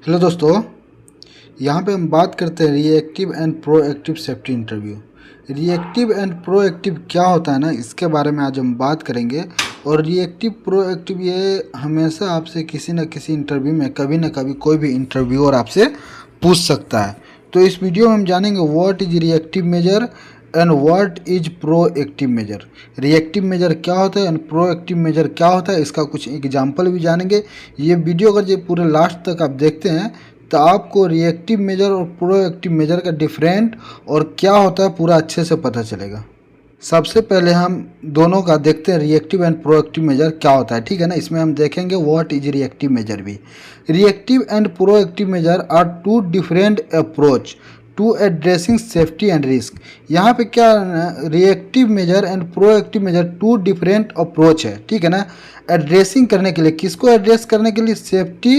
Hello दोस्तों, यहाँ पे हम बात करते हैं reactive and proactive safety interview. Reactive and proactive क्या होता है ना, इसके बारे में आज हम बात करेंगे। और रिएक्टिव प्रोएक्टिव ये हमेशा आपसे किसी न किसी इंटरव्यू में कभी ना कभी कोई भी इंटरव्यूअर आपसे पूछ सकता है। तो इस वीडियो में हम जानेंगे what is reactive measure and what is proactive measure. Reactive measure क्या होता है एंड प्रोएक्टिव मेजर क्या होता है, इसका कुछ एग्जाम्पल भी जानेंगे। ये वीडियो अगर ये पूरे लास्ट तक आप देखते हैं तो आपको रिएक्टिव मेजर और प्रोएक्टिव मेजर का डिफरेंट और क्या होता है पूरा अच्छे से पता चलेगा। सबसे पहले हम दोनों का देखते हैं, रिएक्टिव एंड प्रोएक्टिव मेजर क्या होता है। ठीक है ना, इसमें हम देखेंगे व्हाट इज रिएक्टिव मेजर भी। Reactive and proactive measure are two different approach to addressing safety and risk. यहाँ पे क्या reactive measure and proactive measure two different approach है। ठीक है ना, एड्रेसिंग करने के लिए, किसको एड्रेस करने के लिए, सेफ्टी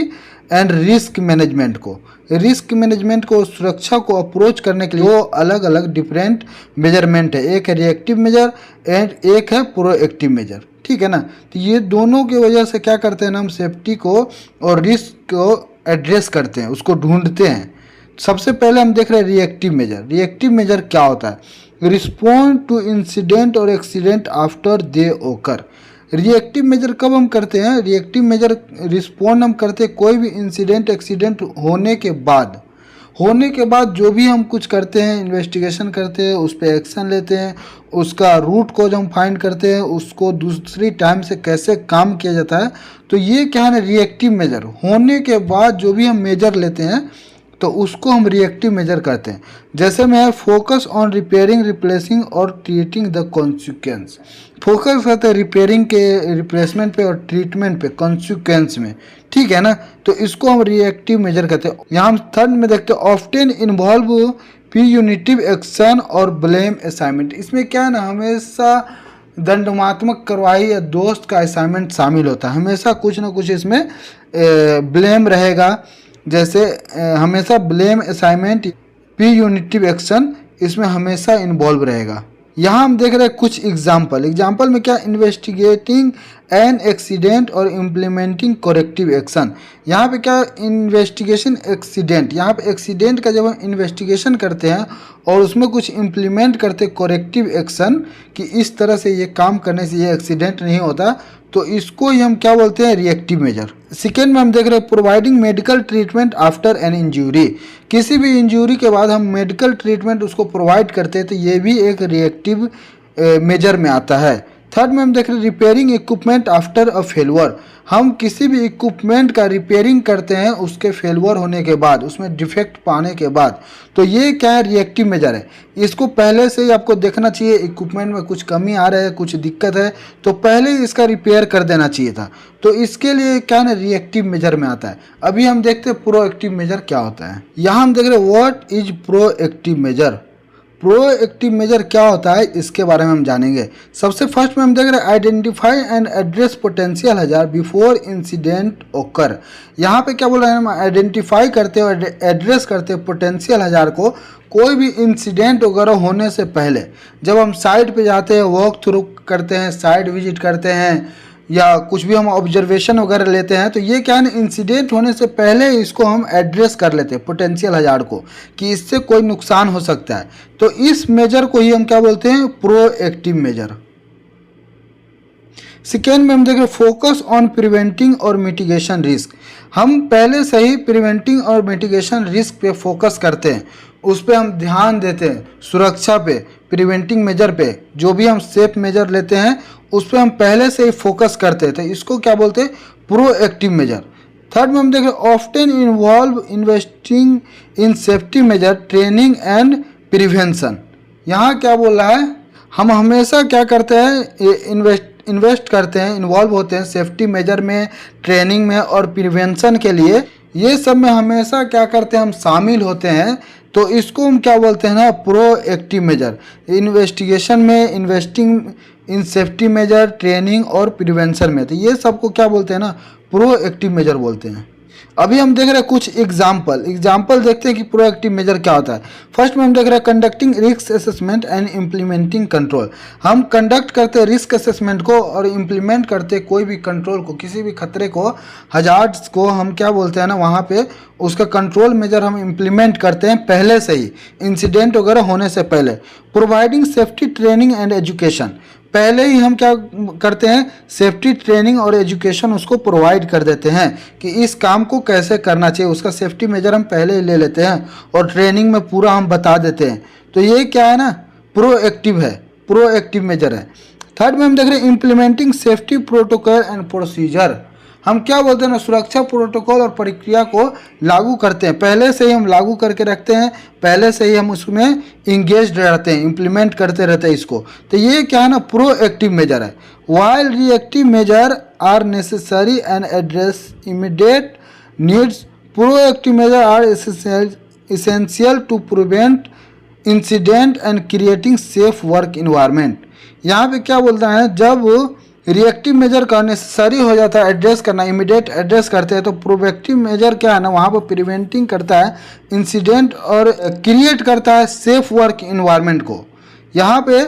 एंड रिस्क मैनेजमेंट को। रिस्क मैनेजमेंट को, सुरक्षा को अप्रोच करने के लिए दो अलग अलग डिफरेंट मेजरमेंट है, एक है रिएक्टिव मेजर एंड एक है प्रोएक्टिव मेजर। ठीक है ना, तो ये दोनों की वजह से क्या करते हैं ना, हम सेफ्टी को और रिस्क को एड्रेस करते हैं, उसको ढूंढते हैं। सबसे पहले हम देख रहे हैं रिएक्टिव मेजर। रिएक्टिव मेजर क्या होता है, रिस्पॉन्ड टू इंसिडेंट और accident after they occur. Reactive major कब हम करते हैं, रिएक्टिव मेजर रिस्पॉन्ड हम करते हैं कोई भी इंसिडेंट एक्सीडेंट होने के बाद। जो भी हम कुछ करते हैं, इन्वेस्टिगेशन करते हैं, उस पर एक्शन लेते हैं, उसका रूट को जो हम फाइंड करते हैं, उसको दूसरी टाइम से कैसे काम किया जाता है। तो ये क्या है ना, रिएक्टिव मेजर होने के बाद जो भी हम मेजर लेते हैं तो उसको हम रिएक्टिव मेजर करते हैं। जैसे में फोकस ऑन रिपेयरिंग, रिप्लेसिंग और ट्रीटिंग द कॉन्सिक्वेंस। फोकस करते हैं रिपेयरिंग के, रिप्लेसमेंट पे और ट्रीटमेंट पे, कॉन्सिक्वेंस में। ठीक है ना, तो इसको हम रिएक्टिव मेजर करते हैं। यहाँ हम थर्ड में देखते हैं ऑफ्टेन इन्वॉल्व प्यूनिटिव एक्शन और ब्लेम असाइनमेंट। इसमें क्या है ना, हमेशा दंडात्मक कार्रवाई या दोस्त का असाइनमेंट शामिल होता है। हमेशा कुछ ना कुछ इसमें ब्लेम रहेगा, जैसे हमेशा ब्लेम असाइनमेंट, प्यूनिटिव एक्शन इसमें हमेशा इन्वॉल्व रहेगा। यहाँ हम देख रहे हैं कुछ एग्जाम्पल में क्या, इन्वेस्टिगेटिंग एन एक्सीडेंट और इम्प्लीमेंटिंग करेक्टिव एक्शन। यहाँ पे क्या, इन्वेस्टिगेशन एक्सीडेंट, यहाँ पे एक्सीडेंट का जब हम इन्वेस्टिगेशन करते हैं और उसमें कुछ इम्प्लीमेंट करते हैं करेक्टिव एक्शन कि इस तरह से ये काम करने से ये एक्सीडेंट नहीं होता, तो इसको ही हम क्या बोलते हैं, रिएक्टिव मेजर। सेकेंड में हम देख रहे हैं providing medical treatment after an injury. किसी भी इंजरी के बाद हम मेडिकल ट्रीटमेंट उसको प्रोवाइड करते हैं, तो ये भी एक रिएक्टिव मेजर में आता है। थर्ड में हम देख रहे हैं रिपेयरिंग इक्विपमेंट आफ्टर अ फेलवर। हम किसी भी इक्विपमेंट का रिपेयरिंग करते हैं उसके फेलवर होने के बाद, उसमें डिफेक्ट पाने के बाद, तो ये क्या है, रिएक्टिव मेजर है। इसको पहले से ही आपको देखना चाहिए, इक्विपमेंट में कुछ कमी आ रहा है, कुछ दिक्कत है, तो पहले ही इसका रिपेयर कर देना चाहिए था। तो इसके लिए क्या है ना, रिएक्टिव मेजर में आता है। अभी हम देखते हैं प्रोएक्टिव मेजर क्या होता है। यहाँ हम देख रहे हैं what is proactive measure. Proactive measure क्या होता है इसके बारे में हम जानेंगे। सबसे फर्स्ट में हम देख रहे हैं आइडेंटिफाई एंड एड्रेस पोटेंशियल हजार बिफोर इंसिडेंट ओकर। यहाँ पे क्या बोल रहे हैं, हम आइडेंटिफाई करते हैं और एड्रेस करते हैं पोटेंशियल हजार को कोई भी इंसिडेंट वगैरह होने से पहले। जब हम साइट पे जाते हैं, वॉक थ्रू करते हैं, साइट विजिट करते हैं या कुछ भी हम ऑब्जर्वेशन वगैरह लेते हैं, तो ये क्या है ना, इंसिडेंट होने से पहले इसको हम एड्रेस कर लेते हैं पोटेंशियल हजार को कि इससे कोई नुकसान हो सकता है। तो इस मेजर को ही हम क्या बोलते हैं, प्रोएक्टिव मेजर। सेकेंड में हम देख रहे हैं फोकस ऑन प्रिवेंटिंग और मिटिगेशन रिस्क। हम पहले से ही प्रिवेंटिंग और मिटिगेशन रिस्क पे फोकस करते हैं, उस पर हम ध्यान देते हैं, सुरक्षा पे, प्रिवेंटिंग मेजर पे, जो भी हम सेफ मेजर लेते हैं उस पर हम पहले से ही फोकस करते थे, इसको क्या बोलते हैं, प्रोएक्टिव मेजर। थर्ड में हम देख रहे हैं often involve investing in safety major, training and prevention. यहाँ क्या बोल रहा है, हम हमेशा क्या करते हैं, इन्वेस्ट करते हैं, इन्वॉल्व होते हैं सेफ्टी मेजर में, ट्रेनिंग में और प्रिवेंशन के लिए। ये सब में हमेशा क्या करते हैं, हम शामिल होते हैं, तो इसको हम क्या बोलते हैं ना, प्रोएक्टिव मेजर। इन्वेस्टिगेशन में, investing in safety major, training और प्रिवेंशन में, तो ये सबको क्या बोलते हैं ना, प्रोएक्टिव मेजर बोलते हैं। अभी हम देख रहे हैं कुछ एग्जाम्पल देखते हैं कि प्रोएक्टिव मेजर क्या होता है। फर्स्ट में हम देख रहे हैं conducting risk assessment and implementing control. हम कंडक्ट करते हैं रिस्क असेसमेंट को और इम्प्लीमेंट करते हैं कोई भी कंट्रोल को, किसी भी खतरे को, हजार्ड्स को हम क्या बोलते हैं ना, वहाँ पे उसका कंट्रोल मेजर हम इम्प्लीमेंट करते हैं पहले से ही, इंसिडेंट वगैरह होने से पहले। Providing safety training and education, पहले ही हम क्या करते हैं, सेफ्टी ट्रेनिंग और एजुकेशन उसको प्रोवाइड कर देते हैं कि इस काम को कैसे करना चाहिए, उसका सेफ्टी मेजर हम पहले ही ले लेते हैं और ट्रेनिंग में पूरा हम बता देते हैं। तो ये क्या है ना, प्रोएक्टिव है, प्रोएक्टिव मेजर है। थर्ड में हम देख रहे हैं implementing safety protocol and procedure. हम क्या बोलते हैं ना, सुरक्षा प्रोटोकॉल और प्रक्रिया को लागू करते हैं, पहले से ही हम लागू करके रखते हैं, पहले से ही हम उसमें इंगेज्ड रहते हैं, इम्प्लीमेंट करते रहते हैं इसको। तो ये क्या है ना, प्रोएक्टिव मेजर है। While reactive measure are necessary and address immediate needs, proactive measure are essential to prevent incident and creating safe work environment. यहाँ पे क्या बोलता है, जब रिएक्टिव मेजर का नेसेसरी हो जाता है, एड्रेस करना, इमीडिएट एड्रेस करते हैं, तो प्रोएक्टिव मेजर क्या है ना, वहाँ पर प्रिवेंटिंग करता है इंसिडेंट और क्रिएट करता है सेफ वर्क इन्वायरमेंट को। यहाँ पे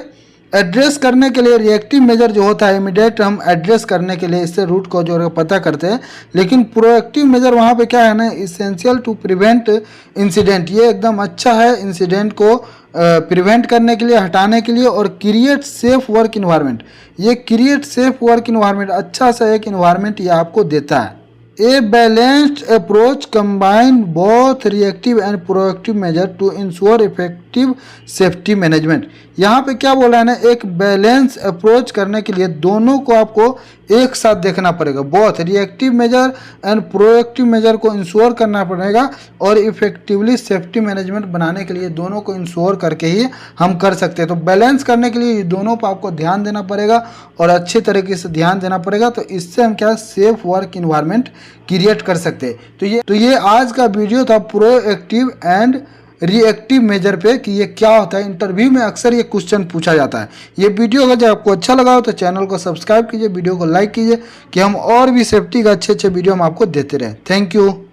एड्रेस करने के लिए रिएक्टिव मेजर जो होता है, इमीडिएट हम एड्रेस करने के लिए इससे रूट को जो पता करते हैं, लेकिन प्रोएक्टिव मेजर वहाँ पे क्या है ना, इसेंशियल टू प्रिवेंट इंसिडेंट, ये एकदम अच्छा है इंसिडेंट को प्रिवेंट करने के लिए, हटाने के लिए, और क्रिएट सेफ वर्क इन्वायरमेंट, ये क्रिएट सेफ वर्क इन्वायरमेंट, अच्छा सा एक इन्वायरमेंट ये आपको देता है। A balanced approach combine both reactive and proactive measure to ensure effective safety management. यहाँ पे क्या बोला है ना, एक बैलेंस अप्रोच करने के लिए दोनों को आपको एक साथ देखना पड़ेगा, both reactive measure and proactive measure को इंश्योर करना पड़ेगा, और इफेक्टिवली सेफ्टी मैनेजमेंट बनाने के लिए दोनों को इंश्योर करके ही हम कर सकते हैं। तो बैलेंस करने के लिए दोनों पर आपको ध्यान देना पड़ेगा और अच्छे तरीके से ध्यान देना पड़ेगा, तो इससे हम क्या सेफ वर्क इन्वायरमेंट क्रिएट कर सकते हैं। तो ये आज का वीडियो था प्रोएक्टिव एंड रिएक्टिव मेजर पे कि ये क्या होता है। इंटरव्यू में अक्सर ये क्वेश्चन पूछा जाता है। ये वीडियो अगर जब आपको अच्छा लगा हो तो चैनल को सब्सक्राइब कीजिए, वीडियो को लाइक कीजिए कि हम और भी सेफ्टी का अच्छे वीडियो हम आपको देते रहें। Thank you.